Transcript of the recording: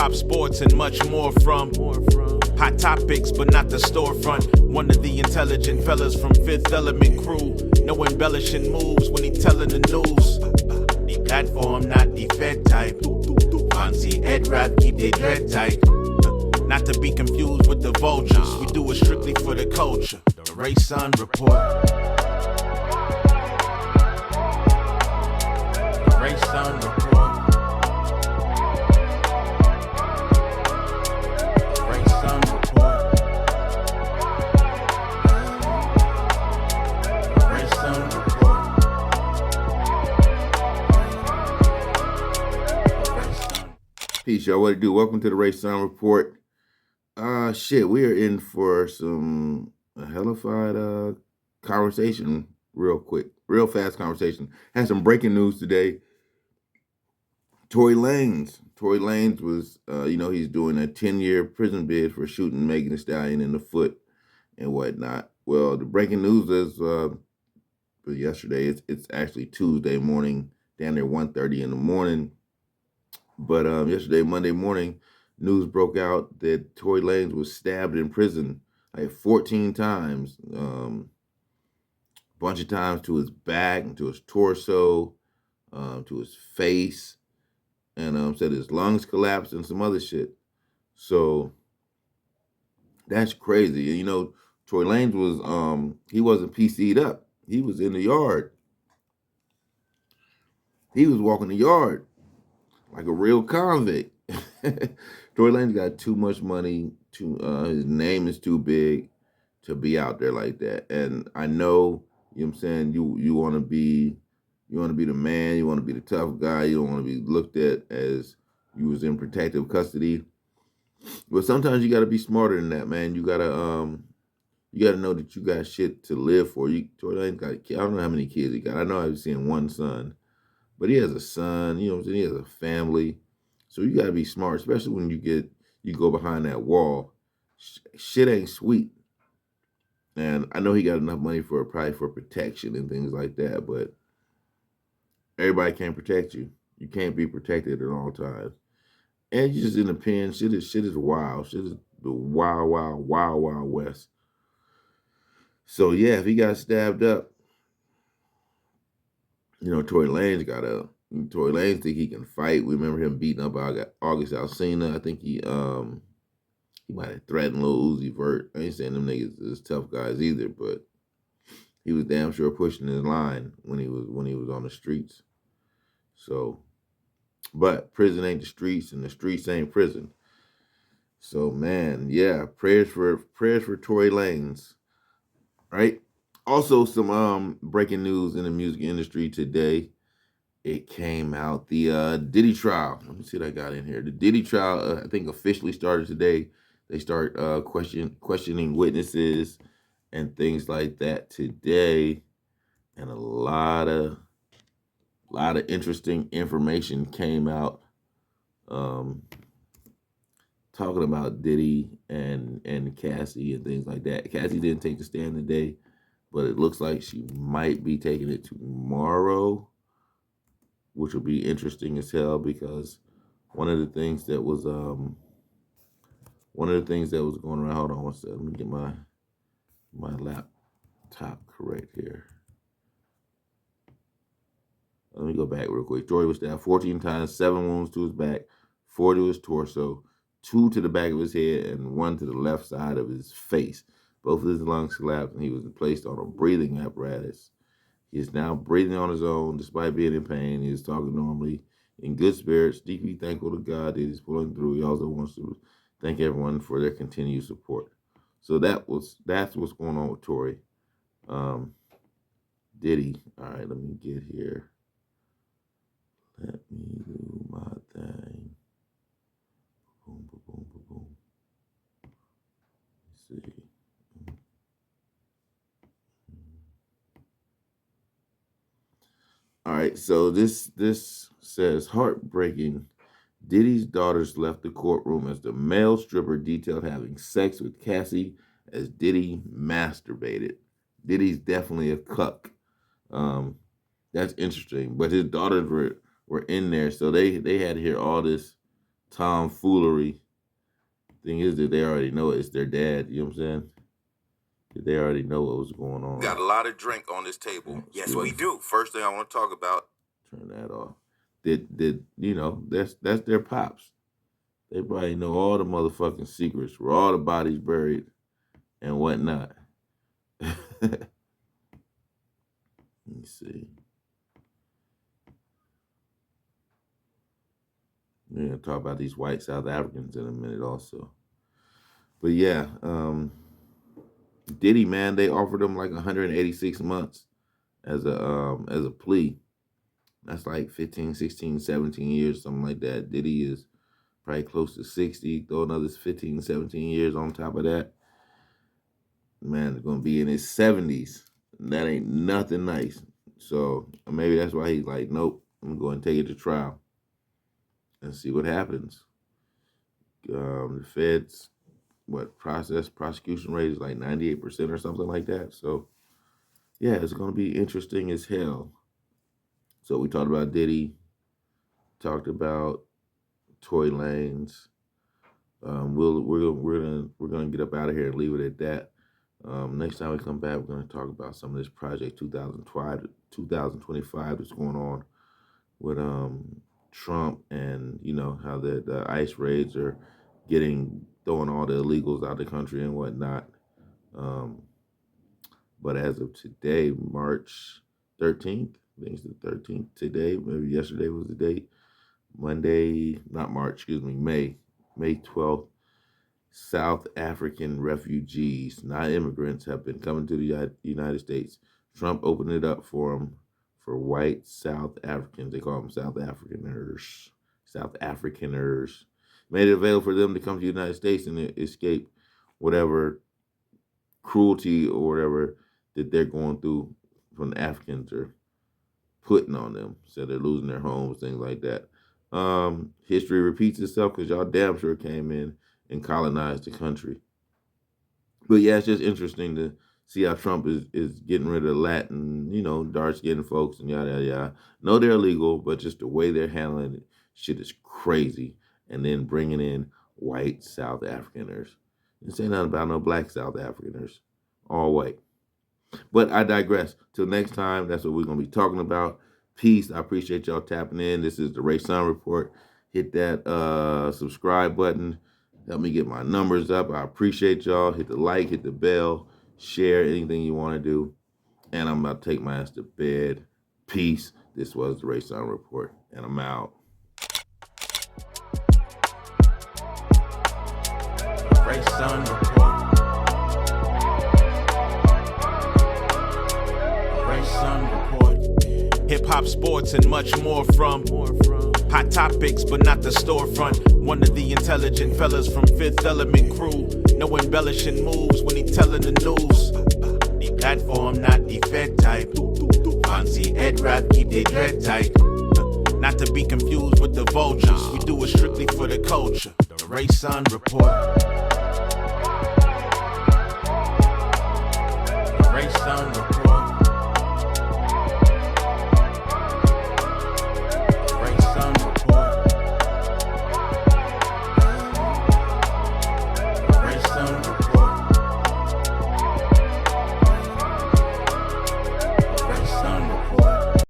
hip-hop, sports, and much more from hot topics, but not the storefront. One of the intelligent fellas from Fifth Element crew. No embellishing moves when he telling the news. The platform, not the Fed type. Fancy Ed Rap, keep their dread tight. Not to be confused with the vultures. We do it strictly for the culture. The Ray Sun Report. The Ray Sun Report. The Ray Sun Report. The Ray Sun Report. The Ray Sun. Peace, y'all. What it do? Welcome to the Ray Sun Report. We are in for some hellified conversation real quick. Real fast conversation. Had some breaking news today. Tory Lanes. Tory Lanes was, he's doing a 10-year prison bid for shooting Megan Thee Stallion in the foot and whatnot. Well, the breaking news is for yesterday. It's actually Tuesday morning, down there 1:30 in the morning. But yesterday, Monday morning, news broke out that Tory Lanes was stabbed in prison like 14 times, bunch of times to his back and to his torso, to his face, and said his lungs collapsed and some other shit. So that's crazy. And, Tory Lanes was, he wasn't PC'd up. He was in the yard. He was walking the yard like a real convict. Tory Lanes got too much money. His name is too big to be out there like that. And I know, you know what I'm saying, you want to be the man, you want to be the tough guy, you don't want to be looked at as you was in protective custody. But sometimes you got to be smarter than that, man. You gotta know that you got shit to live for. Tory Lanes got, I don't know how many kids he got. I know I've seen one son, but he has a son. You know what I'm saying? He has a family. So you got to be smart, especially when you go behind that wall. Shit ain't sweet. And I know he got enough money probably for protection and things like that, but everybody can't protect you. You can't be protected at all times. And you're just in the pen. Shit is wild. Shit is the wild, wild, wild, wild west. So yeah, if he got stabbed up, Tory Lanes think he can fight. We remember him beating up August Alsina. I think he might have threatened Lil Uzi Vert. I ain't saying them niggas is tough guys either, but he was damn sure pushing his line when he was on the streets. So, but prison ain't the streets, and the streets ain't prison. So man, yeah, prayers for Tory Lanes, right? Also, some breaking news in the music industry today. It came out, the Diddy trial. Let me see what I got in here. The Diddy trial, I think, officially started today. They start questioning witnesses and things like that today, and a lot of interesting information came out, talking about Diddy and Cassie and things like that. Cassie didn't take the stand today, but it looks like she might be taking it tomorrow, which will be interesting as hell, because one of the things that was going around. Hold on one second. Let me get my laptop correct here. Let me go back real quick. Tory was stabbed 14 times, 7 wounds to his back, 4 to his torso, 2 to the back of his head, and 1 to the left side of his face. Both of his lungs collapsed, and he was placed on a breathing apparatus. He is now breathing on his own despite being in pain. He is talking normally, in good spirits, deeply thankful to God that he's pulling through. He also wants to thank everyone for their continued support. So that's what's going on with Tory. Diddy. All right, let me get here. Let me do my thing. Boom, boom, boom, boom, boom. Let's see. All right, so this says, heartbreaking. Diddy's daughters left the courtroom as the male stripper detailed having sex with Cassie as Diddy masturbated. Diddy's definitely a cuck. That's interesting. But his daughters were in there, so they had to hear all this tomfoolery. Thing is that they already know it's their dad. You know what I'm saying? They already know what was going on. Got a lot of drink on this table. Yes, we do. First thing I want to talk about. Turn that off. Did you know that's their pops. They probably know all the motherfucking secrets, where all the bodies buried and whatnot. Let me see. We're gonna talk about these white South Africans in a minute also. But yeah, Diddy, man, they offered him like 186 months as a plea. That's like 15, 16, 17 years, something like that. Diddy is probably close to 60. Throw another 15, 17 years on top of that. Man, is going to be in his 70s. That ain't nothing nice. So maybe that's why he's like, nope, I'm going to take it to trial and see what happens. The feds, prosecution rate is like 98% or something like that. So, yeah, it's going to be interesting as hell. So we talked about Diddy, talked about Tory Lanes. We're gonna get up out of here and leave it at that. Next time we come back, we're gonna talk about some of this project 2025 that's going on with Trump, and you know how the ICE raids are throwing all the illegals out of the country and whatnot. But as of today, March 13th, I think it's the 13th today, maybe yesterday was the date. May 12th, South African refugees, not immigrants, have been coming to the United States. Trump opened it up for them, for white South Africans. They call them South Africaners. Made it available for them to come to the United States and escape whatever cruelty or whatever that they're going through from the Africans are putting on them. So they're losing their homes, things like that. History repeats itself because y'all damn sure came in and colonized the country. But yeah, it's just interesting to see how Trump is getting rid of Latin, dark-skinned folks and yada, yada, yada. No, they're illegal, but just the way they're handling it, shit is crazy. And then bringing in white South Africaners. It's ain't nothing about no black South Africaners. All white. But I digress. Till next time, that's what we're going to be talking about. Peace. I appreciate y'all tapping in. This is the Ray Sun Report. Hit that subscribe button. Help me get my numbers up. I appreciate y'all. Hit the like, hit the bell, share anything you want to do. And I'm about to take my ass to bed. Peace. This was the Ray Sun Report, and I'm out. Ray Sun Report. Ray Sun Report. Hip hop, sports, and much more from hot topics, but not the storefront. One of the intelligent fellas from Fifth Element crew. No embellishing moves when he telling the news. The platform, not the Fed type. Fancy head rap, keep the dread tight. Not to be confused with the vultures. We do it strictly for the culture. The Ray Sun Report.